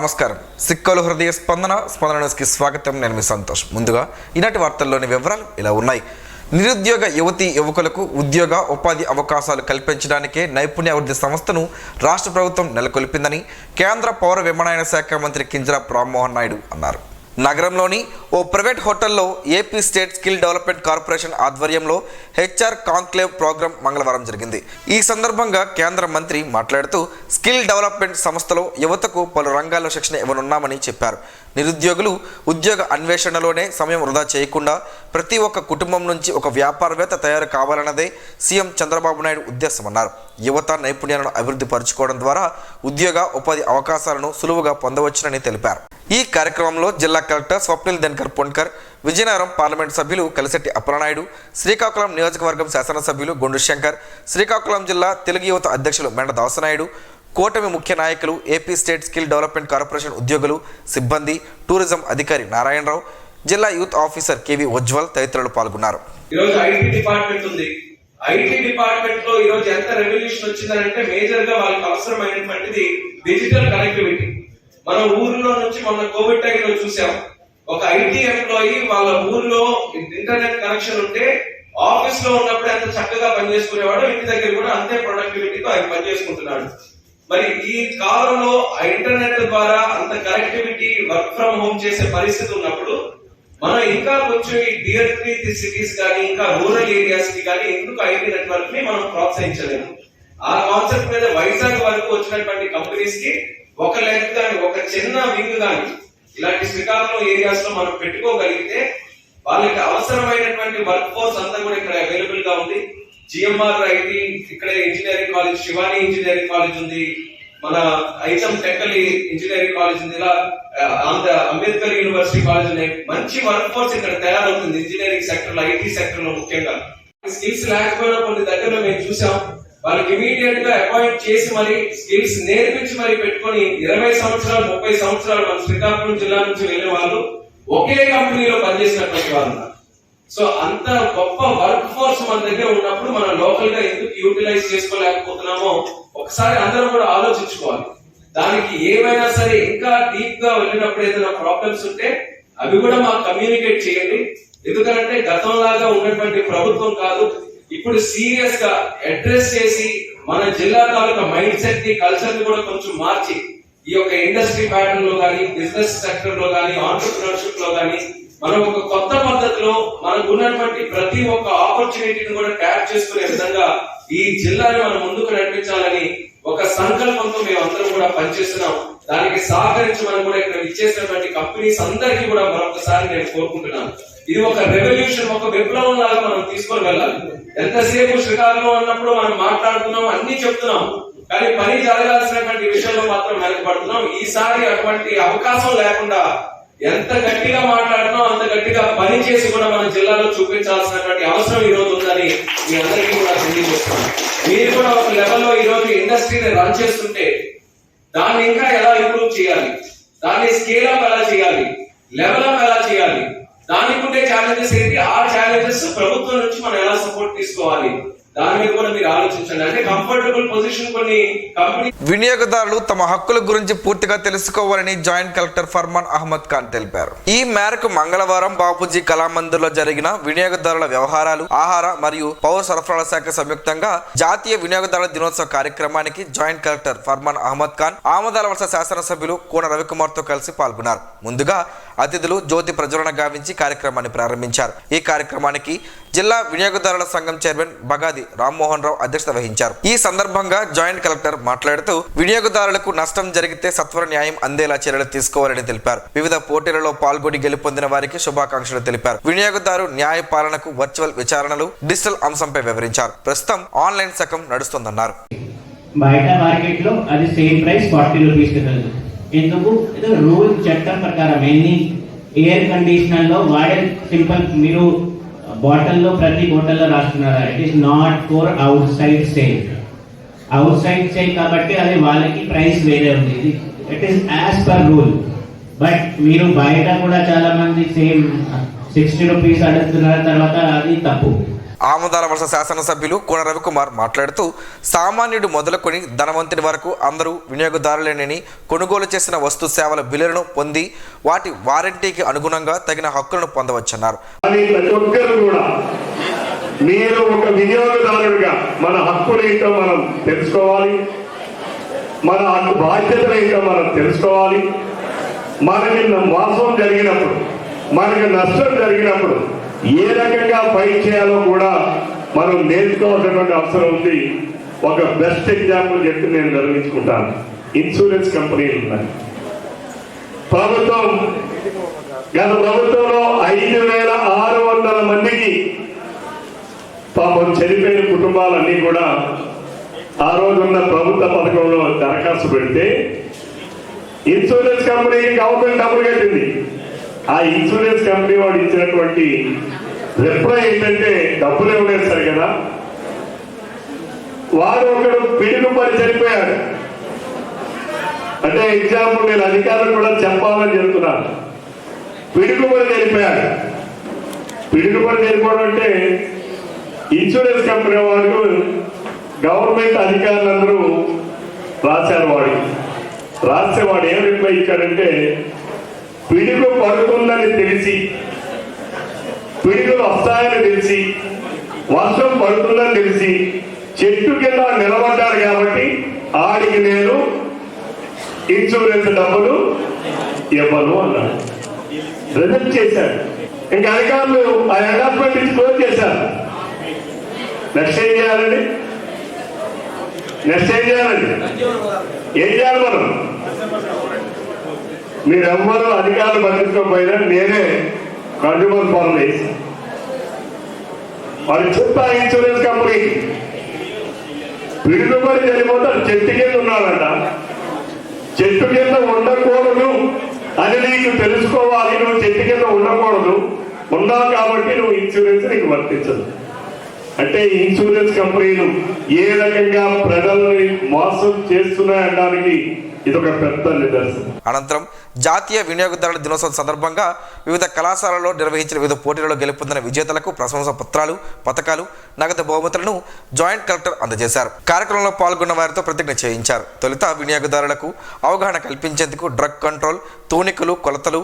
నమస్కారం. సిక్కలు హృదయ స్పందన న్యూస్కి స్వాగతం. నేను మీ సంతోష్. ముందుగా ఈనాటి వార్తల్లోని వివరాలు ఇలా ఉన్నాయి. నిరుద్యోగ యువతీ యువకులకు ఉద్యోగ ఉపాధి అవకాశాలు కల్పించడానికే నైపుణ్య అభివృద్ధి సంస్థను రాష్ట్ర ప్రభుత్వం నెలకొల్పిందని కేంద్ర పౌర విమానయాన శాఖ మంత్రి కింజరాపు రామ్మోహన్ నాయుడు అన్నారు. నగరంలోని ఓ ప్రైవేట్ హోటల్లో AP state skill development corporation ఆధ్వర్యంలో హెచ్ఆర్ కాంక్లేవ్ ప్రోగ్రాం మంగళవారం జరిగింది. ఈ సందర్భంగా కేంద్ర మంత్రి మాట్లాడుతూ స్కిల్ డెవలప్మెంట్ సంస్థలో యువతకు పలు రంగాల్లో శిక్షణ ఇవ్వనున్నామని చెప్పారు. నిరుద్యోగులు ఉద్యోగ అన్వేషణలోనే సమయం వృధా చేయకుండా ప్రతి ఒక్క కుటుంబం నుంచి ఒక వ్యాపారవేత్త తయారు కావాలన్నదే సీఎం చంద్రబాబు నాయుడు ఉద్దేశమన్నారు. యువత నైపుణ్యాలను అభివృద్ధి పరచుకోవడం ద్వారా ఉద్యోగ ఉపాధి అవకాశాలను సులువుగా పొందవచ్చునని తెలిపారు. ఈ కార్యక్రమంలో జిల్లా కలెక్టర్ స్వప్నిల్ దినకర్ పొన్కర్, విజయనగరం పార్లమెంటు సభ్యులు కలిశెట్టి అప్పలనాయుడు, శ్రీకాకుళం నియోజకవర్గం శాసనసభ్యులు గొండు శంకర్, శ్రీకాకుళం జిల్లా తెలుగు యువత అధ్యక్షులు మెండ దాసనాయుడు, కూటమి ముఖ్య నాయకులు, AP state skill development corporation ఉద్యోగులు, సిబ్బంది, టూరిజం అధికారి నారాయణరావు, జిల్లా యూత్ ఆఫీసర్ కేవి ఉజ్వల్ తదితరులు పాల్గొన్నారు. ఐటీ డిపార్ట్మెంట్ లో ఈరోజు ఎంత రెవల్యూషన్ వచ్చిందంటే మేజర్ గా వాళ్ళకి అవసరమైనటువంటిది డిజిటల్ కనెక్టివిటీ. మన ఊర్లో నుంచి మొన్న కోవిడ్ టైం లో చూసాం, ఒక ఐటీ ఎంప్లాయీ వాళ్ళ ఊర్లో ఇంటర్నెట్ కనెక్షన్ ఉంటే ఆఫీస్ లో ఉన్నప్పుడు ఎంత చక్కగా పనిచేసుకునేవాడు, ఇంటి దగ్గర కూడా అంతే ప్రొడక్టివిటీతో ఆయన పనిచేసుకుంటున్నాడు. మరి ఈ కాలంలో ఆ ఇంటర్నెట్ ద్వారా అంత కనెక్టివిటీ వర్క్ ఫ్రమ్ హోమ్ చేసే పరిస్థితి ఉన్నప్పుడు మనం ఇంకా కొంచెం ఈ టియర్ 3 సిటీస్ కానీ ఇంకా రూరల్ ఏరియాస్ కి కానీ ఎందుకు ఐటీ నెట్వర్క్ ని మనం ప్రోత్సహించలేము. ఆ కాన్సెప్ట్ మీద వైజాగ్ వరకు వచ్చినటువంటి కంపెనీస్ కి ఒక లెగ్ కానీ ఒక చిన్న వింగ్ కానీ ఇలాంటి శ్రీకాకుళం ఏరియాస్ లో మనం పెట్టుకోగలిగితే వాళ్ళకి అవసరమైనటువంటి వర్క్ ఫోర్స్ అంతా కూడా ఇక్కడ అవైలబుల్ గా ఉంది. జిఎంఆర్ ఐటీ, ఇక్కడ engineering college, Shivani engineering college ఉంది, మన ఐటమ్ టెక్కలి ఇంజనీరింగ్ కాలేజ్ ఉంది, ఇలా అంబేద్కర్ యూనివర్సిటీ కాలేజ్ ఉన్నాయి. మంచి వర్క్ ఫోర్స్ ఇక్కడ తయారవుతుంది ఇంజనీరింగ్ సెక్టర్ లో, ఐటీ సెక్టర్ లో ముఖ్యంగా. స్కిల్స్ లేకపోయినా కొన్ని దగ్గరలో మేము చూసాం, వాళ్ళకి ఇమీడియట్ గా అపాయింట్ చేసి మరి స్కిల్స్ నేర్పించి మరి పెట్టుకొని 20 సంవత్సరాలు 30 సంవత్సరాలు మన శ్రీకాకుళం జిల్లా నుంచి వెళ్ళిన వాళ్ళు ఒకే కంపెనీలో పనిచేసినటువంటి వాళ్ళు. సో అంత గొప్ప వర్క్ ఫోర్స్ మన దగ్గర ఉన్నప్పుడు మనం లోకల్ గా ఎందుకు యూటిలైజ్ చేసుకోలేకపోతున్నామో ఒకసారి అందరూ కూడా ఆలోచించుకోవాలి. దానికి ఏమైనా సరే ఇంకా డీప్ గా వెళ్ళినప్పుడు ఏదైనా ప్రాబ్లమ్స్ ఉంటే అవి కూడా మాకు కమ్యూనికేట్ చేయండి. ఎందుకంటే గతంలాగా ఉన్నటువంటి ప్రభుత్వం కాదు, ఇప్పుడు సీరియస్ గా అడ్రస్ చేసి మన జిల్లా తాలూకా మైండ్ సెట్ ని, కల్చర్ ని కూడా కొంచెం మార్చి ఈ యొక్క ఇండస్ట్రీ ప్యాటర్న్ లో కానీ, బిజినెస్ సెక్టర్ లో కానీ, ఆంటర్ప్రినర్షిప్ లో కానీ మనం ఒక కొత్త పద్ధతిలో మనకు ఉన్నటువంటి ప్రతి ఒక్క ఆపర్చునిటీని కూడా ట్యాప్ చేసుకునే విధంగా ఈ జిల్లాని మనం ముందుకు నడిపించాలని ఒక సంకల్పంతో మేము అందరం కూడా పనిచేస్తున్నాం. దానికి సహకరించి మనం కూడా ఇక్కడ ఇచ్చేసినటువంటి కంపెనీస్ అందరికీ కూడా మరొకసారి నేను కోరుకుంటున్నాను. ఇది ఒక రెవల్యూషన్, ఒక విప్లవం లాగా మనం తీసుకొని వెళ్ళాలి. ఎంతసేపు శ్రీకాకుళం అన్నప్పుడు మనం మాట్లాడుతున్నాం, అన్ని చెప్తున్నాం, కానీ పని జరగాల్సినటువంటి విషయంలో మాత్రం వెనకబడుతున్నాం. ఈసారి అటువంటి అవకాశం లేకుండా ఎంత గట్టిగా మాట్లాడుతున్నాం అంత గట్టిగా పని చేసి కూడా మన జిల్లాలో చూపించాల్సినటువంటి అవసరం ఈ రోజు ఉందని మీ అందరికీ కూడా తెలియజేస్తున్నాను. మీరు కూడా ఒక లెవెల్లో ఈ రోజు ఇండస్ట్రీని రన్ చేస్తుంటే దాన్ని ఇంకా ఎలా ఇంప్రూవ్ చేయాలి, దాన్ని స్కేల్ అప్ ఎలా చేయాలి, లెవెల్ అప్ ఎలా చేయాలి, దానికి ఉండే ఛాలెంజెస్ ఏంటి, ఆ ఛాలెంజెస్ ప్రభుత్వం నుంచి మనం ఎలా సపోర్ట్ తీసుకోవాలి, దాని మీద కూడా మీరు ఆలోచించండి. అంటే కంఫర్టబుల్ పొజిషన్ కొన్ని కంపెనీ వినియోగదారులు తమ హక్కుల గురించి పూర్తిగా తెలుసుకోవాలని జాయింట్ కలెక్టర్ ఫర్మాన్ అహ్మద్ ఖాన్ తెలిపారు. ఈ మేరకు మంగళవారం బాపూజీ కళామందిర్ లో జరిగిన వినియోగదారుల వ్యవహారాలు, ఆహార మరియు పౌర సరఫరాల శాఖ సంయుక్తంగా జాతీయ వినియోగదారుల దినోత్సవ కార్యక్రమానికి joint collector Farman Ahmed Khan, Amadalavalasa శాసనసభ్యులు కోన రవికుమార్ తో కలిసి పాల్గొన్నారు. ముందుగా అతిథులు జ్యోతి ప్రజ్వలన గావించి కార్యక్రమాన్ని ప్రారంభించారు. ఈ కార్యక్రమానికి జిల్లా వినియోగదారుల సంఘం చైర్మన్ బగాది రామ్మోహన్ రావు అధ్యక్షత వహించారు. ఈ సందర్భంగా జాయింట్ కలెక్టర్ మాట్లాడుతూ వినియోగదారులకు నష్టం జరిగితే సత్వర న్యాయం అందేలా చర్యలు తీసుకోవాలని తెలిపారు. వివిధ పోటీలలో పాల్గొని గెలుపొందిన వారికి శుభాకాంక్షలు తెలిపారు. వినియోగదారు న్యాయ పాలనకు వర్చువల్ విచారణలు, డిజిటల్ అంశంపై వివరించారు. ప్రస్తుతం ఆన్లైన్ శకం నడుస్తుందన్నారు. బయట మార్కెట్ లో అది సేమ్ ప్రైస్ 40 రూపీస్ ఎందుకు? రూల్ చట్టం ప్రకారం ఎన్ని ఎయిర్ కండిషనర్ లో వాడే సింపుల్ మీరు బాటిల్లో ప్రతి బాటిల్లో రాస్తున్నారా, it is not for outside sale. Outside sale కాబట్టి అది వాళ్ళకి ప్రైస్ వేరే ఉంది, it is as per rule. But మీరు బయట కూడా చాలా మంది సేమ్ 60 రూపీస్ అడుగుతున్నారు, తర్వాత అది తప్పు. ఆమదాల వలస శాసనసభ్యులు కోన రవికుమార్ మాట్లాడుతూ సామాన్యుడు మొదలుకొని ధనవంతుడి వరకు అందరూ వినియోగదారులేనని కొనుగోలు చేసిన వస్తు సేవల బిల్లులను పొంది వాటి వారంటీకి అనుగుణంగా తగిన హక్కులను పొందవచ్చన్నారు. ప్రతి ఒక్కరు కూడా మీరు ఒక వినియోగదారుడిగా మన హక్కులు ఏంటో మనం తెలుసుకోవాలి, మన బాధ్యతలు ఏంటో మనం తెలుసుకోవాలి. మనకి మోసం జరిగినప్పుడు, మనకి నష్టం జరిగినప్పుడు ఏ రకంగా ఫైట్ చేయాలో కూడా మనం నేర్చుకోవాల్సినటువంటి అవసరం ఉంది. ఒక బెస్ట్ ఎగ్జాంపుల్ చెప్పి నేను నిర్వహించుకుంటాను. ఇన్సూరెన్స్ కంపెనీలు ఉన్నాయి. గత ప్రభుత్వంలో 5,600 మందికి పాపం చనిపోయిన కుటుంబాలన్నీ కూడా ఆ రోజున్న ప్రభుత్వ పథకంలో దరఖాస్తు పెడితే ఇన్సూరెన్స్ కంపెనీకి గవర్నమెంట్ డబ్బులు కట్టింది. ఆ ఇన్సూరెన్స్ కంపెనీ వాడు ఇచ్చినటువంటి రిప్లై ఏంటంటే డబ్బులు ఇవ్వలేదు సరే కదా, వాడు ఒకడు పిడుగుపడి చనిపోయాడు. అంటే ఎగ్జాంపుల్ నేను అధికారులు కూడా చెప్పాలని చెప్తున్నాను. పిడుగుపడి చనిపోయాడు. పిడుగుపడి చనిపోవడం అంటే ఇన్సూరెన్స్ కంపెనీ వాడు గవర్నమెంట్ అధికారులందరూ రాశారు. రాస్తే వాడు ఏం రిప్లై ఇచ్చాడంటే, పిడుగు పడుతుందని తెలిసి, పిడుగులు వస్తాయని తెలిసి, వర్షం పడుతుందని తెలిసి చెట్టు కింద నిలబడ్డాడు కాబట్టి ఆడికి నేను ఇన్సూరెన్స్ డబ్బులు ఇవ్వను అన్నాడు. రిజెక్ట్ చేశాడు. ఇంకా అధికారులు ఆ ఎండార్మెంట్ నుంచి క్లోజ్ చేశారు. నెక్స్ట్ ఏం చేయాలండి? ఏం చేయాలి మనం? మీరెవ్వరూ అధికారులు పట్టించుకోకపోయినా నేనే కన్జ్యూమర్ ఫారం వేసి వాడు చెప్తా ఇన్సూరెన్స్ కంపెనీ పిడుగుపడి చనిపోతాడు. చెట్టు కింద ఉన్నాడంట. చెట్టు కింద ఉండకూడదు అని నీకు తెలుసుకోవాలి. నువ్వు చెట్టు కింద ఉండకూడదు, ఉన్నావు కాబట్టి నువ్వు ఇన్సూరెన్స్ నీకు వర్తించదు. అంటే ఇన్సూరెన్స్ కంపెనీలు ఏ రకంగా ప్రజల్ని మోసం చేస్తున్నాయనడానికి ఇదొక పెద్ద నిదర్శనం. అనంతరం జాతీయ వినియోగదారుల దినోత్సవం సందర్భంగా వివిధ కళాశాలల్లో నిర్వహించిన వివిధ పోటీలలో గెలుపొందిన విజేతలకు ప్రశంసా పత్రాలు, పథకాలు, నగదు బహుమతులను జాయింట్ కలెక్టర్ అందజేశారు. కార్యక్రమంలో పాల్గొన్న వారితో ప్రతిజ్ఞ చేయించారు. తొలుత వినియోగదారులకు అవగాహన కల్పించేందుకు డ్రగ్ కంట్రోల్, తూనికలు, కొలతలు,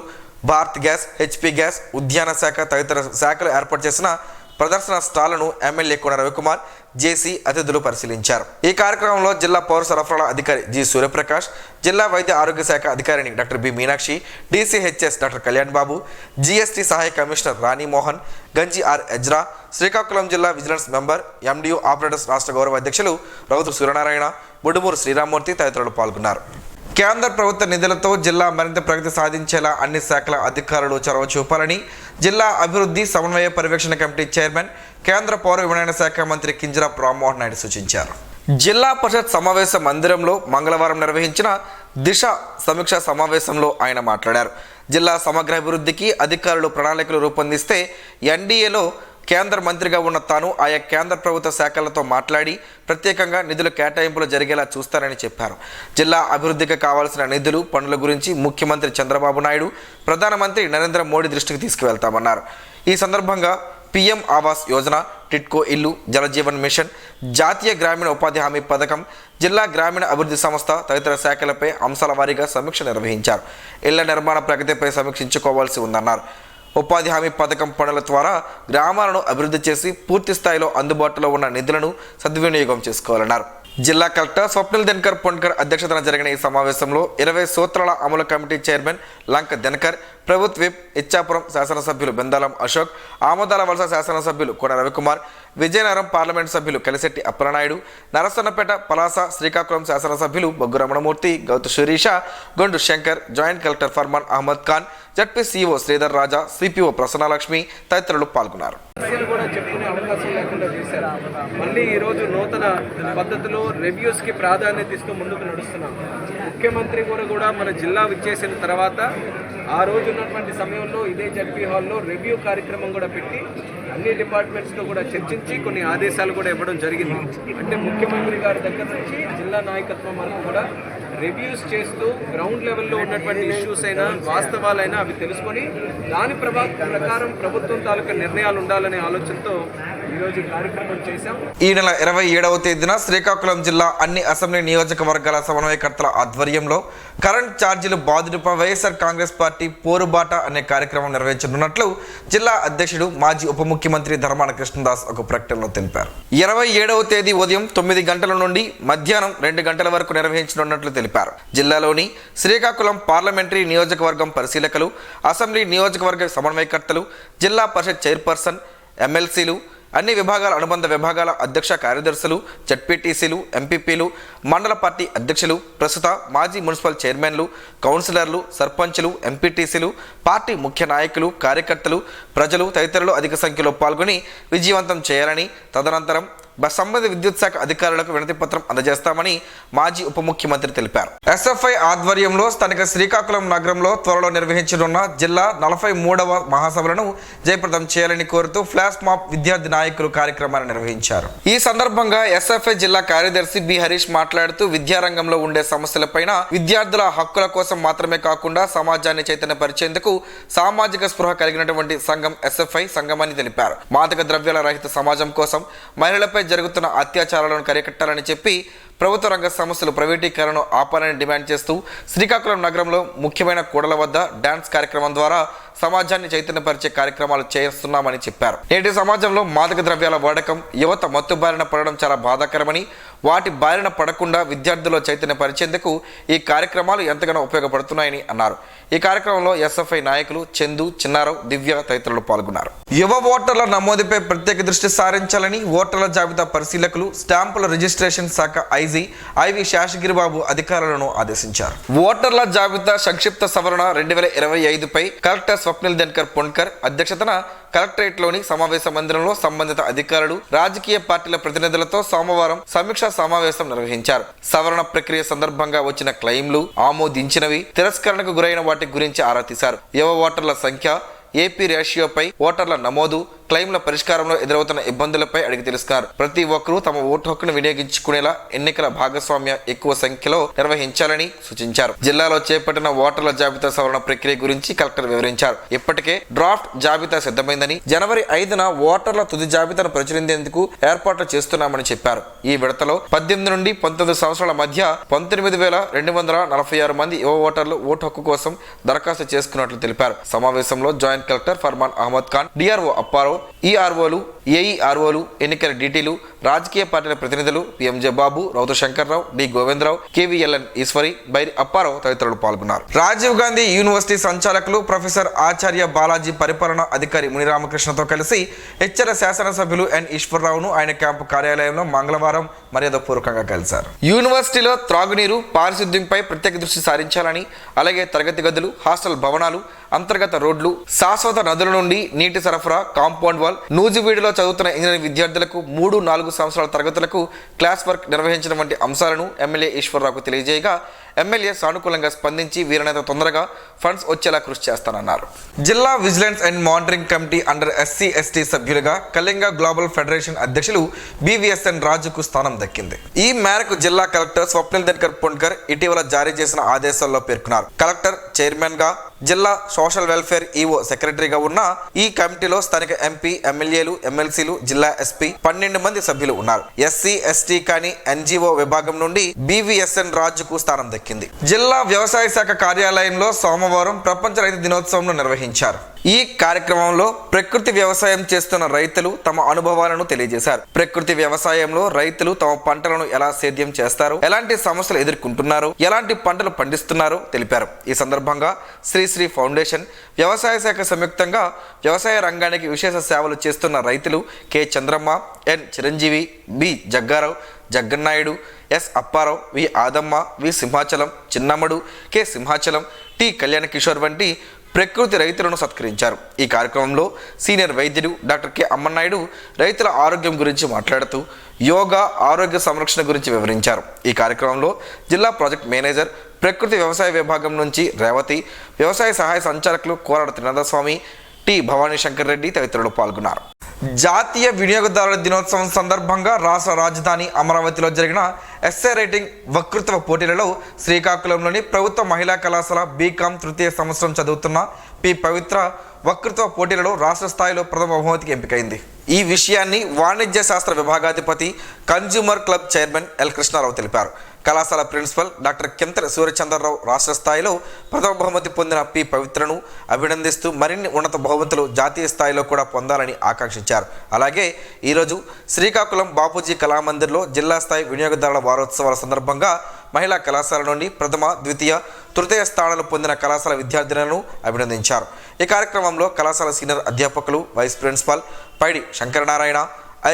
భారత్ గ్యాస్, హెచ్పి గ్యాస్, ఉద్యాన శాఖ తదితర శాఖలు ఏర్పాటు చేసిన ప్రదర్శన స్టాళ్లను ఎమ్మెల్యే కోన రవికుమార్, జేసీ అతిథులు పరిశీలించారు. ఈ కార్యక్రమంలో జిల్లా పౌర సరఫరాల అధికారి జి సూర్యప్రకాష్, జిల్లా వైద్య ఆరోగ్య శాఖ అధికారిని doctor B Meenakshi, DCHS doctor Kalyan Babu, GST సహాయ commissioner Rani Mohan, Ganji R Ezra, Srikakulam జిల్లా విజిలెన్స్ మెంబర్, ఎండియు ఆపరేటర్స్ రాష్ట్ర గౌరవ అధ్యక్షులు రౌతు సూర్యనారాయణ, బుడుమూరు శ్రీరామ్మూర్తి తదితరులు పాల్గొన్నారు. కేంద్ర ప్రభుత్వ నిధులతో జిల్లా మరింత ప్రగతి సాధించేలా అన్ని శాఖల అధికారులు చొరవ చూపాలని జిల్లా అభివృద్ధి సమన్వయ పర్యవేక్షణ కమిటీ చైర్మన్, కేంద్ర పౌర విమానయాన శాఖ మంత్రి కింజరాపు రామ్మోహన్ నాయుడు సూచించారు. జిల్లా పరిషత్ సమావేశ మందిరంలో మంగళవారం నిర్వహించిన దిశ సమీక్షా సమావేశంలో ఆయన మాట్లాడారు. జిల్లా సమగ్ర అభివృద్ధికి అధికారులు ప్రణాళికలు రూపొందిస్తే ఎన్డీఏలో కేంద్ర మంత్రిగా ఉన్న తాను ఆయా కేంద్ర ప్రభుత్వ శాఖలతో మాట్లాడి ప్రత్యేకంగా నిధుల కేటాయింపులు జరిగేలా చూస్తారని చెప్పారు. జిల్లా అభివృద్ధికి కావాల్సిన నిధులు, పనుల గురించి ముఖ్యమంత్రి చంద్రబాబు నాయుడు, ప్రధానమంత్రి నరేంద్ర మోడీ దృష్టికి తీసుకువెళ్తామన్నారు. ఈ సందర్భంగా పీఎం ఆవాస్ యోజన, టిట్కో ఇల్లు, జలజీవన్ మిషన్, జాతీయ గ్రామీణ ఉపాధి హామీ పథకం, జిల్లా గ్రామీణ అభివృద్ధి సంస్థ తదితర శాఖలపై అంశాల వారీగా సమీక్ష నిర్వహించారు. ఇళ్ల నిర్మాణ ప్రగతిపై సమీక్షించుకోవాల్సి ఉందన్నారు. ఉపాధి హామీ పథకం పనుల ద్వారా గ్రామాలను అభివృద్ధి చేసి పూర్తి స్థాయిలో అందుబాటులో ఉన్న నిధులను సద్వినియోగం చేసుకోవాలన్నారు. జిల్లా కలెక్టర్ స్వప్నిల్ దినకర్ పొన్కర్ అధ్యక్షతన జరిగిన ఈ సమావేశంలో 20 సూత్రాల అమలు కమిటీ చైర్మన్ లంక దినకర్, ప్రభుత్వ విప్ ఇచ్చాపురం శాసనసభ్యులు బెందాలం అశోక్, ఆమదాల వలస శాసనసభ్యులు కోన రవికుమార్, విజయనగరం పార్లమెంటు సభ్యులు కలిశెట్టి అప్పలనాయుడు, నరసన్నపేట, పలాస, శ్రీకాకుళం శాసనసభ్యులు Boggu Ramanamurthy, Gouthu Sirisha, Gondu Shankar, joint collector Farman Ahmed Khan, ZPCO Sridhar Raja, CPO Prasannalakshmi తదితరులు పాల్గొన్నారు. కూడా చెప్పుకునే అవకాశం లేకుండా చేశారు. మళ్ళీ ఈరోజు నూతన పద్ధతిలో రివ్యూస్కి ప్రాధాన్యత ఇస్తూ ముందుకు నడుస్తున్నాం. ముఖ్యమంత్రి కూడా మన జిల్లా విచ్చేసిన తర్వాత ఆ రోజు ఉన్నటువంటి సమయంలో ఇదే జడ్పీ హాల్లో రివ్యూ కార్యక్రమం కూడా పెట్టి అన్ని డిపార్ట్మెంట్స్తో కూడా చర్చించి కొన్ని ఆదేశాలు కూడా ఇవ్వడం జరిగింది. అంటే ముఖ్యమంత్రి గారి దగ్గర నుంచి జిల్లా నాయకత్వం అంతా కూడా రివ్యూస్ చేస్తూ గ్రౌండ్ లెవెల్లో ఉన్నటువంటి ఇష్యూస్ అయినా వాస్తవాలైనా అవి తెలుసుకొని దాని ప్రకారం ప్రభుత్వం తాలూకా నిర్ణయాలు ఉండాలనే ఆలోచనతో ఈరోజు ఈ కార్యక్రమం చేశాం. ఈ నెల 27వ తేదీన శ్రీకాకుళం జిల్లా అన్ని అసెంబ్లీ నియోజకవర్గాల సమన్వయకర్తల ఆధ్వర్యంలో కరెంట్ ఛార్జీలు బాధితులపై వైఎస్ఆర్ కాంగ్రెస్ పార్టీ పోరుబాట అనే కార్యక్రమం నిర్వహించనున్నట్లు జిల్లా అధ్యక్షుడు మాజీ ఉప ముఖ్యమంత్రి ధర్మాన కృష్ణదాస్ ఒక ప్రకటనలో తెలిపారు. 27వ తేదీ ఉదయం 9 గంటల నుండి మధ్యాహ్నం 2 గంటల వరకు నిర్వహించనున్నట్లు తెలిపారు. జిల్లాలోని శ్రీకాకుళం పార్లమెంటరీ నియోజకవర్గం పరిశీలకులు, అసెంబ్లీ నియోజకవర్గ సమన్వయకర్తలు, జిల్లా పరిషత్ చైర్పర్సన్, ఎమ్మెల్సీలు, అన్ని విభాగాల అనుబంధ విభాగాల అధ్యక్ష కార్యదర్శులు, జడ్పీటీసీలు, ఎంపీపీలు, మండల పార్టీ అధ్యక్షులు, ప్రస్తుత మాజీ మున్సిపల్ చైర్మన్లు, కౌన్సిలర్లు, సర్పంచులు, ఎంపీటీసీలు, పార్టీ ముఖ్య నాయకులు, కార్యకర్తలు, ప్రజలు తదితరులు అధిక సంఖ్యలో పాల్గొని విజయవంతం చేయాలని, తదనంతరం సంబంధిత విద్యుత్ శాఖ అధికారులకు వినతి పత్రం అందజేస్తామని మాజీ ఉప ముఖ్యమంత్రి తెలిపారు. ఎస్ఎఫ్ఐ ఆధ్వర్యంలో స్థానిక శ్రీకాకుళం నగరంలో త్వరలో నిర్వహించనున్న జిల్లా 43వ మహాసభలను జయప్రదం చేయాలని కోరుతూ ఫ్లాష్ మాబ్ విద్యార్థి నాయకులు కార్యక్రమాన్ని నిర్వహించారు. ఈ సందర్భంగా ఎస్ఎఫ్ఐ జిల్లా కార్యదర్శి బి హరీష్ మాట్లాడుతూ విద్యారంగంలో ఉండే సమస్యలపైన విద్యార్థుల హక్కుల కోసం మాత్రమే కాకుండా సమాజాన్ని చైతన్యపరిచేందుకు సామాజిక స్పృహ కలిగినటువంటి సంఘం ఎస్ఎఫ్ఐ సంఘమని తెలిపారు. మాదక ద్రవ్యాల రహిత సమాజం కోసం మహిళలపై జరుగుతున్న అత్యాచారాలను కరికట్టాలని చెప్పి ప్రభుత్వ రంగ సంస్థలు ప్రైవేటీకరణను ఆపాలని డిమాండ్ చేస్తూ శ్రీకాకుళం నగరంలో ముఖ్యమైన కూడల వద్ద డాన్స్ కార్యక్రమం ద్వారా సమాజాన్ని చైతన్యపరిచే కార్యక్రమాలు చేస్తున్నామని చెప్పారు. నేటి సమాజంలో మాదక ద్రవ్యాల వాడకం, యువత మత్తు బారిన పడడం చాలా బాధాకరమని, వాటి బారిన పడకుండా విద్యార్థుల్లో చైతన్యపరిచేందుకు ఈ కార్యక్రమాలు ఎంతగానో ఉపయోగపడుతున్నాయని అన్నారు. ఈ కార్యక్రమంలో ఎస్ఎఫ్ఐ నాయకులు చందు, చిన్నారావు, దివ్య తదితరులు పాల్గొన్నారు. యువ ఓటర్ల నమోదుపై ప్రత్యేక దృష్టి సారించాలని ఓటర్ల జాబితా పరిశీలకులు, స్టాంపుల రిజిస్ట్రేషన్ శాఖ ఐజీ ఐవి శేషగిరిబాబు అధికారులను ఆదేశించారు. ఓటర్ల జాబితా సంక్షిప్త సవరణ 2025పై కలెక్టర్ స్వప్నిల్ దినకర్ పొన్కర్ అధ్యక్షతన కలెక్టరేట్లోని సమావేశ మందిరంలో సంబంధిత అధికారులు, రాజకీయ పార్టీల ప్రతినిధులతో సోమవారం సమీక్షా సమావేశం నిర్వహించారు. సవరణ ప్రక్రియ సందర్భంగా వచ్చిన క్లెయిమ్లు, ఆమోదించినవి, తిరస్కరణకు గురైన వాటి గురించి ఆరా తీశారు. యువ ఓటర్ల సంఖ్య, ఏపీ రేషియోపై, ఓటర్ల నమోదు, క్లెయిమ్ల పరిష్కారంలో ఎదురవుతున్న ఇబ్బందులపై అడిగి తెలుసుకున్నారు. ప్రతి ఒక్కరూ తమ ఓటు హక్కును వినియోగించుకునేలా ఎన్నికల భాగస్వామ్య ఎక్కువ సంఖ్యలో నిర్వహించాలని సూచించారు. జిల్లాలో చేపట్టిన ఓటర్ల జాబితా సవరణ ప్రక్రియ గురించి కలెక్టర్ వివరించారు. ఇప్పటికే డ్రాఫ్ట్ జాబితా సిద్ధమైందని, జనవరి 5న ఓటర్ల తుది జాబితాను ప్రచురించేందుకు ఏర్పాట్లు చేస్తున్నామని చెప్పారు. ఈ విడతలో 18 నుండి 19 సంవత్సరాల మధ్య 19,246 మంది యువ ఓటర్లు ఓటు హక్కు కోసం దరఖాస్తు చేసుకున్నట్లు తెలిపారు. సమావేశంలో joint collector Farman Ahmed Khan, DRO Apparao, ఈఆర్ఓలు, ఏఈఆర్ఓలు, ఎన్నికల డీటీలు, రాజకీయ పార్టీల ప్రతినిధులు, PMJ Babu, Routhu Shankarrao, D Govindarao, KVLN Eswari, Bairi Apparao తదితరులు పాల్గొన్నారు. రాజీవ్ గాంధీ యూనివర్సిటీ సంచాలకులు ప్రొఫెసర్ ఆచార్య బాలాజీ పరిపాలనా అధికారి మునిరామకృష్ణతో కలిసి హెచ్చర శాసనసభ్యులు ఎన్ ఈశ్వరరావును ఆయన క్యాంపు కార్యాలయంలో మంగళవారం మర్యాదపూర్వకంగా కలిశారు. యూనివర్సిటీలో త్రాగునీరు, పారిశుద్ధ్యంపై ప్రత్యేక దృష్టి సారించాలని, అలాగే తరగతి గదులు, హాస్టల్ భవనాలు, అంతర్గత రోడ్లు, శాశ్వత నదుల నుండి నీటి సరఫరా, కాంపౌండ్ వాల్, నూజివీడులో చదువుతున్న ఇంజనీరింగ్ విద్యార్థులకు 3-4 సంవత్సరాల తరగతులకు క్లాస్ వర్క్ నిర్వహించడం వంటి అంశాలను ఎమ్మెల్యే ఈశ్వరరావుకు తెలియజేయగా ఎమ్మెల్యే సానుకూలంగా స్పందించి వీలైనంత తొందరగా ఫండ్స్ వచ్చేలా కృషి చేస్తానన్నారు. జిల్లా vigilance and monitoring committee under SC ST సభ్యులుగా కళింగ గ్లోబల్ ఫెడరేషన్ అధ్యక్షులు బివిఎస్ఎన్ రాజుకు స్థానం దక్కింది. ఈ మేరకు జిల్లా కలెక్టర్ స్వప్నిల్ దినకర్ పొన్కర్ ఇటీవల జారీ చేసిన ఆదేశాల్లో పేర్కొన్నారు. కలెక్టర్ చైర్మన్ గా, జిల్లా సోషల్ వెల్ఫేర్ ఈఓ సెక్రటరీగా ఉన్న ఈ కమిటీలో స్థానిక ఎంపీ, ఎమ్మెల్యేలు, ఎమ్మెల్సీలు, జిల్లా ఎస్పీ 12 మంది సభ్యులు ఉన్నారు. ఎస్సీ ఎస్టీ కానీ ఎన్జిఓ విభాగం నుండి బివిఎస్ఎన్ రాజుకు స్థానం దక్కింది. జిల్లా వ్యవసాయ శాఖ కార్యాలయంలో సోమవారం ప్రపంచ రైతు దినోత్సవం నిర్వహించారు. ఈ కార్యక్రమంలో ప్రకృతి వ్యవసాయం చేస్తున్న రైతులు తమ అనుభవాలను తెలియజేశారు. ప్రకృతి వ్యవసాయంలో రైతులు తమ పంటలను ఎలా సేద్యం చేస్తారు, ఎలాంటి సమస్యలు ఎదుర్కొంటున్నారు, ఎలాంటి పంటలు పండిస్తున్నారో తెలిపారు. ఈ సందర్భంగా శ్రీ ఫౌండేషన్, వ్యవసాయ శాఖ సంయుక్తంగా వ్యవసాయ రంగానికి విశేష సేవలు చేస్తున్న రైతులు కె చంద్రమ్మ, ఎన్ చిరంజీవి, బి జగ్గారావు, జగ్గన్నాయుడు, ఎస్ అప్పారావు, వి ఆదమ్మ, వి సింహాచలం, చిన్నమ్మడు, కె సింహాచలం, టి కళ్యాణ కిషోర్ వంటి ప్రకృతి రైతులను సత్కరించారు. ఈ కార్యక్రమంలో సీనియర్ వైద్యుడు డాక్టర్ కె అమ్మన్నాయుడు రైతుల ఆరోగ్యం గురించి మాట్లాడుతూ యోగా, ఆరోగ్య సంరక్షణ గురించి వివరించారు. ఈ కార్యక్రమంలో జిల్లా ప్రాజెక్ట్ మేనేజర్, ప్రకృతి వ్యవసాయ విభాగం నుంచి రేవతి, వ్యవసాయ సహాయ సంచాలకులు కోరాడ త్రినాథస్వామి, టి భవానీ శంకర్ రెడ్డి తదితరులు పాల్గొన్నారు. జాతీయ వినియోగదారుల దినోత్సవం సందర్భంగా రాష్ట్ర రాజధాని అమరావతిలో జరిగిన ఎస్ఏ రైటింగ్ వక్తృత్వ పోటీలలో శ్రీకాకుళంలోని ప్రభుత్వ మహిళా కళాశాల బీకామ్ తృతీయ సంవత్సరం చదువుతున్న పి పవిత్ర వక్తృత్వ పోటీలలో రాష్ట్ర స్థాయిలో ప్రథమ బహుమతికి ఎంపికైంది. ఈ విషయాన్ని వాణిజ్య శాస్త్ర విభాగాధిపతి consumer club chairman L Krishnarao తెలిపారు. కళాశాల ప్రిన్సిపల్ డాక్టర్ కెంతల సూర్యచంద్రరావు రాష్ట్ర స్థాయిలో ప్రథమ బహుమతి పొందిన పి పవిత్రను అభినందిస్తూ మరిన్ని ఉన్నత బహుమతులు జాతీయ స్థాయిలో కూడా పొందాలని ఆకాంక్షించారు. అలాగే ఈరోజు శ్రీకాకుళం బాపూజీ కళామందిర్లో జిల్లా స్థాయి వినియోగదారుల వారోత్సవాల సందర్భంగా మహిళా కళాశాల నుండి ప్రథమ, ద్వితీయ, తృతీయ స్థానాలు పొందిన కళాశాల విద్యార్థినులను అభినందించారు. ఈ కార్యక్రమంలో కళాశాల సీనియర్ అధ్యాపకులు, vice principal Paidi Shankaranarayana,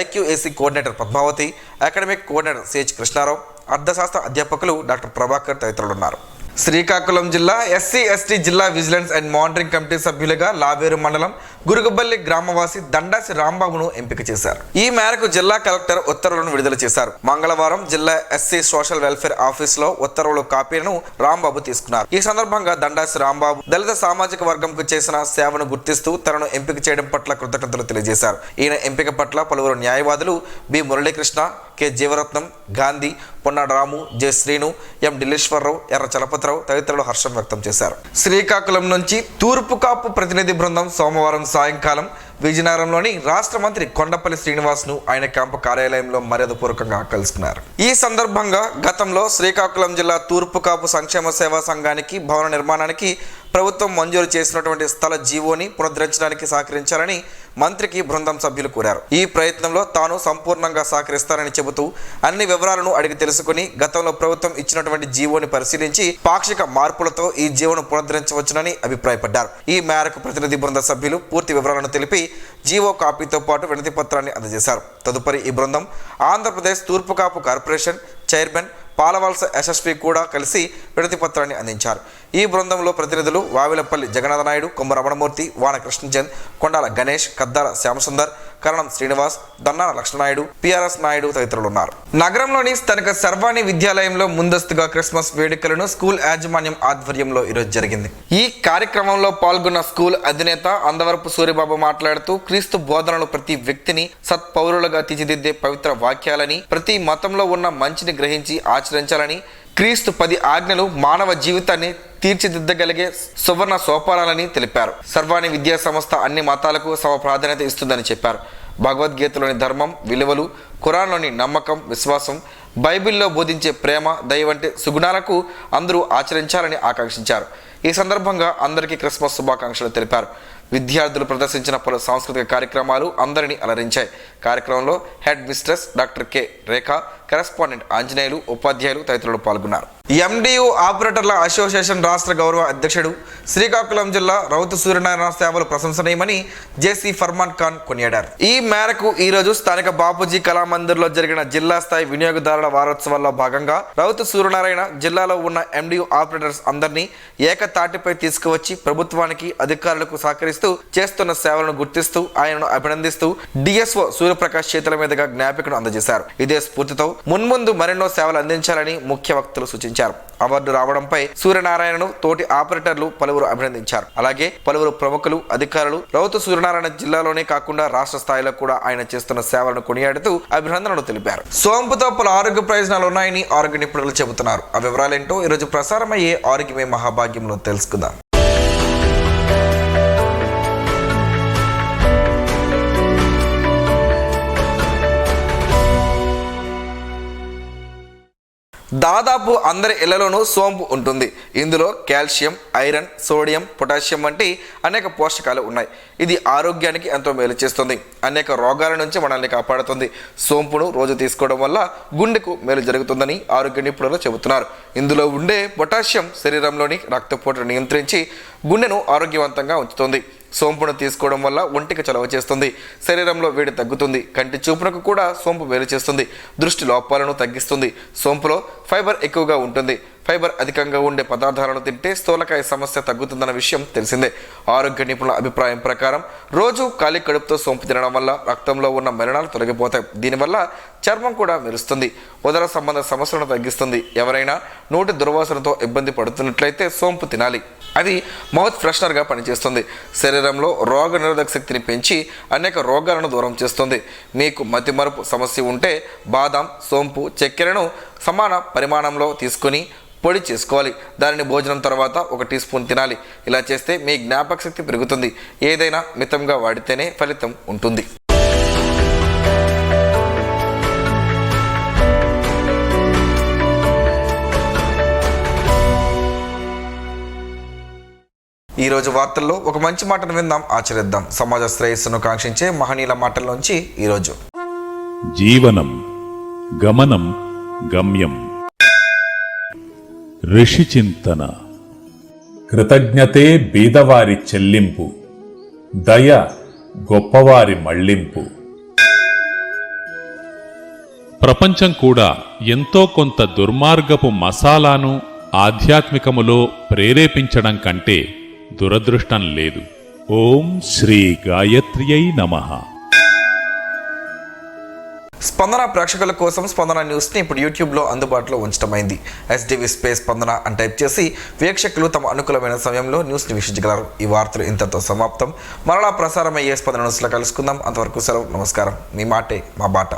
IQAC coordinator Padmavathi, academic coordinator CH Krishnarao, అర్థశాస్త్ర అధ్యాపకులు డాక్టర్ ప్రభాకర్ తదితరులు ఉన్నారు. శ్రీకాకుళం జిల్లా ఎస్సీ/ఎస్టీ జిల్లా విజిలెన్స్ అండ్ మానిటరింగ్ కమిటీ సభ్యులుగా లావేరు మండలం గురుగుబల్లి గ్రామవాసి దండాసి రాంబాబును ఎంపిక చేశారు. ఈ మేరకు జిల్లా కలెక్టర్ ఉత్తర్వులను విడుదల చేశారు. మంగళవారం జిల్లా ఎస్సీ సోషల్ వెల్ఫేర్ ఆఫీసులో ఉత్తర్వుల కాపీలను రాంబాబు తీసుకున్నారు. ఈ సందర్భంగా దండాసి రాంబాబు దళిత సామాజిక వర్గంకు చేసిన సేవను గుర్తిస్తూ తనను ఎంపిక చేయడం పట్ల కృతజ్ఞతలు తెలియజేశారు. ఈయన ఎంపిక పట్ల పలువురు న్యాయవాదులు బి మురళీకృష్ణ, కె జీవరత్నం, గాంధీ, పొన్నాడు రాము, జె శ్రీను, ఎం ఢిల్లేశ్వరరావు, ఎర్ర చలపతిరావు తదితరులు హర్షం వ్యక్తం చేశారు. శ్రీకాకుళం నుంచి తూర్పు కాపు ప్రతినిధి బృందం సోమవారం సాయంకాలం విజయనగరంలోని రాష్ట్ర మంత్రి కొండపల్లి శ్రీనివాస్ను ఆయన క్యాంపు కార్యాలయంలో మర్యాదపూర్వకంగా కలుసుకున్నారు. ఈ సందర్భంగా గతంలో శ్రీకాకుళం జిల్లా తూర్పు కాపు సంక్షేమ సేవా సంఘానికి భవన నిర్మాణానికి ప్రభుత్వం మంజూరు చేసినటువంటి స్థల జీవోని పునరుద్ధరించడానికి సహకరించాలని మంత్రికి బృందం సభ్యులు కోరారు. ఈ ప్రయత్నంలో తాను సంపూర్ణంగా సహకరిస్తానని చెబుతూ అన్ని వివరాలను అడిగి తెలుసుకుని గతంలో ప్రభుత్వం ఇచ్చినటువంటి జీవోని పరిశీలించి పాక్షిక మార్పులతో ఈ జీవోను పునరుద్ధరించవచ్చునని అభిప్రాయపడ్డారు. ఈ మేరకు ప్రతినిధి బృంద సభ్యులు పూర్తి వివరాలను తెలిపి జీవో కాపీతో పాటు వినతి పత్రాన్ని అందజేశారు. తదుపరి ఈ బృందం ఆంధ్రప్రదేశ్ తూర్పు కాపు కార్పొరేషన్ చైర్మన్ పాలవలస యశస్వి కూడా కలిసి వినతి పత్రాన్ని అందించారు. ఈ బృందంలో ప్రతినిధులు వావిలపల్లి జగన్నాథ నాయుడు, కొమ్మ రమణమూర్తి, వాన కృష్ణచంద్, కొండాల గణేష్, కద్దాల శ్యామసుందర్, కరణం శ్రీనివాస్, దన్నాన లక్ష్మణాయుడు, పిఆర్ఎస్ నాయుడు తదితరులు ఉన్నారు. నగరంలోని స్థానిక సర్వాణి విద్యాలయంలో ముందస్తుగా క్రిస్మస్ వేడుకలను స్కూల్ యాజమాన్యం ఆధ్వర్యంలో ఈరోజు జరిగింది. ఈ కార్యక్రమంలో పాల్గొన్న స్కూల్ అధినేత అందవరపు సూర్యబాబు మాట్లాడుతూ క్రీస్తు బోధనలు ప్రతి వ్యక్తిని సత్పౌరులుగా తీర్చిదిద్దే పవిత్ర వాక్యాలని, ప్రతి మతంలో ఉన్న మంచిని గ్రహించి ఆచరించాలని, క్రీస్తు 10 ఆజ్ఞలు మానవ జీవితాన్ని తీర్చిదిద్దగలిగే సువర్ణ సోపానాలని తెలిపారు. సర్వాణి విద్యా సంస్థ అన్ని మతాలకు సమ ప్రాధాన్యత ఇస్తుందని చెప్పారు. భగవద్గీతలోని ధర్మం, విలువలు, ఖురాన్లోని నమ్మకం, విశ్వాసం, బైబిల్లో బోధించే ప్రేమ, దయ వంటి సుగుణాలకు అందరూ ఆచరించాలని ఆకాంక్షించారు. ఈ సందర్భంగా అందరికీ క్రిస్మస్ శుభాకాంక్షలు తెలిపారు. విద్యార్థులు ప్రదర్శించిన పలు సాంస్కృతిక కార్యక్రమాలు అందరినీ అలరించాయి. కార్యక్రమంలో హెడ్ మిస్ట్రెస్ డాక్టర్ కె రేఖ, కరెస్పాండెంట్ ఆంజనేయులు, ఉపాధ్యాయులు తదితరులు పాల్గొన్నారు. ఎండియు ఆపరేటర్ల అసోసియేషన్ రాష్ట్ర గౌరవ అధ్యక్షుడు శ్రీకాకుళం జిల్లా రౌతు సూర్యనారాయణ సేవలు ప్రశంసనీయమని జేసీ ఫర్మాన్ ఖాన్ కొనియాడారు. ఈ మేరకు ఈరోజు స్థానిక బాపూజీ కళామందిర్లో జరిగిన జిల్లా స్థాయి వినియోగదారుల వారోత్సవాల్లో భాగంగా రౌతు సూర్యనారాయణ జిల్లాలో ఉన్న ఎండియు ఆపరేటర్స్ అందరినీ ఏకతాటిపై తీసుకువచ్చి ప్రభుత్వానికి, అధికారులకు సహకరిస్తూ చేస్తున్న సేవలను గుర్తిస్తూ ఆయనను అభినందిస్తూ డిఎస్ఓ సూర్యప్రకాష్ చేతుల మీదుగా జ్ఞాపికను అందజేశారు. ఇదే స్ఫూర్తితో మున్ముందు మరెన్నో సేవలు అందించాలని ముఖ్య వక్తలు సూచించారు. అవార్డు రావడంపై సూర్యనారాయణను తోటి ఆపరేటర్లు పలువురు అభినందించారు. అలాగే పలువురు ప్రముఖులు, అధికారులు రౌతు సూర్యనారాయణ జిల్లాలోనే కాకుండా రాష్ట్ర స్థాయిలో కూడా ఆయన చేస్తున్న సేవలను కొనియాడుతూ అభినందనలు తెలిపారు. సోంపుతో పలు ఆరోగ్య ప్రయోజనాలు ఉన్నాయని ఆరోగ్య నిపుణులు చెబుతున్నారు. ఆ వివరాలేంటో ఈరోజు ప్రసారమయ్యే ఆరోగ్యమే మహాభాగ్యంలో తెలుసుకుందాం. దాదాపు అందరి ఇళ్లలోనూ సోంపు ఉంటుంది. ఇందులో కాల్షియం, ఐరన్, సోడియం, పొటాషియం వంటి అనేక పోషకాలు ఉన్నాయి. ఇది ఆరోగ్యానికి ఎంతో మేలు చేస్తుంది. అనేక రోగాల నుంచి మనల్ని కాపాడుతుంది. సోంపును రోజు తీసుకోవడం వల్ల గుండెకు మేలు జరుగుతుందని ఆరోగ్య నిపుణులు చెబుతున్నారు. ఇందులో ఉండే పొటాషియం శరీరంలోని రక్తపోటును నియంత్రించి గుండెను ఆరోగ్యవంతంగా ఉంచుతుంది. సోంపును తీసుకోవడం వల్ల ఒంటికి చలవ చేస్తుంది. శరీరంలో వేడి తగ్గుతుంది. కంటి చూపునకు కూడా సోంపు మేలు చేస్తుంది. దృష్టి లోపాలను తగ్గిస్తుంది. సోంపులో ఫైబర్ ఎక్కువగా ఉంటుంది. ఫైబర్ అధికంగా ఉండే పదార్థాలను తింటే స్థూలకాయ సమస్య తగ్గుతుందన్న విషయం తెలిసిందే. ఆరోగ్య నిపుణుల అభిప్రాయం ప్రకారం రోజు ఖాళీ కడుపుతో సోంపు తినడం వల్ల రక్తంలో ఉన్న మలినాలు తొలగిపోతాయి. దీనివల్ల చర్మం కూడా మెరుస్తుంది. ఉదర సంబంధ సమస్యలను తగ్గిస్తుంది. ఎవరైనా నోటి దుర్వాసనతో ఇబ్బంది పడుతున్నట్లయితే సోంపు తినాలి. అది మౌత్ ఫ్రెషనర్గా పనిచేస్తుంది. శరీరంలో రోగ నిరోధక శక్తిని పెంచి అనేక రోగాలను దూరం చేస్తుంది. మీకు మతిమరుపు సమస్య ఉంటే బాదాం, సోంపు, చక్కెరను సమాన పరిమాణంలో తీసుకుని పొడి చేసుకోవాలి. దానిని భోజనం తర్వాత 1 టీ స్పూన్ తినాలి. ఇలా చేస్తే మీ జ్ఞాపక శక్తి పెరుగుతుంది. ఏదైనా మితంగా వాడితేనే ఫలితం ఉంటుంది. ఈరోజు వార్తల్లో ఒక మంచి మాటను విందాం, ఆచరిద్దాం. సమాజ శ్రేయస్సును కాంక్షించే మహనీయుల మాటల్లోంచి ఈరోజు. జీవనం గమనం గమ్యం. ఋషి చింతన. కృతజ్ఞతే బీదవారి చెల్లింపు, దయ గొప్పవారి మళ్లింపు. ప్రపంచం కూడా ఎంతో కొంత దుర్మార్గపు మసాలాను ఆధ్యాత్మికములో ప్రేరేపించడం కంటే దురదృష్టం లేదు. ఓం శ్రీ గాయత్ర్యై నమః. స్పందన ప్రేక్షకుల కోసం స్పందన న్యూస్ని ఇప్పుడు యూట్యూబ్లో అందుబాటులో ఉంచడమైంది. SDV స్పేస్ స్పందన అని టైప్ చేసి వీక్షకులు తమ అనుకూలమైన సమయంలో న్యూస్ని వీక్షించగలరు. ఈ వార్తలు ఇంతతో సమాప్తం. మరలా ప్రసారం అయ్యే స్పందన న్యూస్లో కలుసుకుందాం. అంతవరకు సెలవు. నమస్కారం. మీ మాటే మా బాట.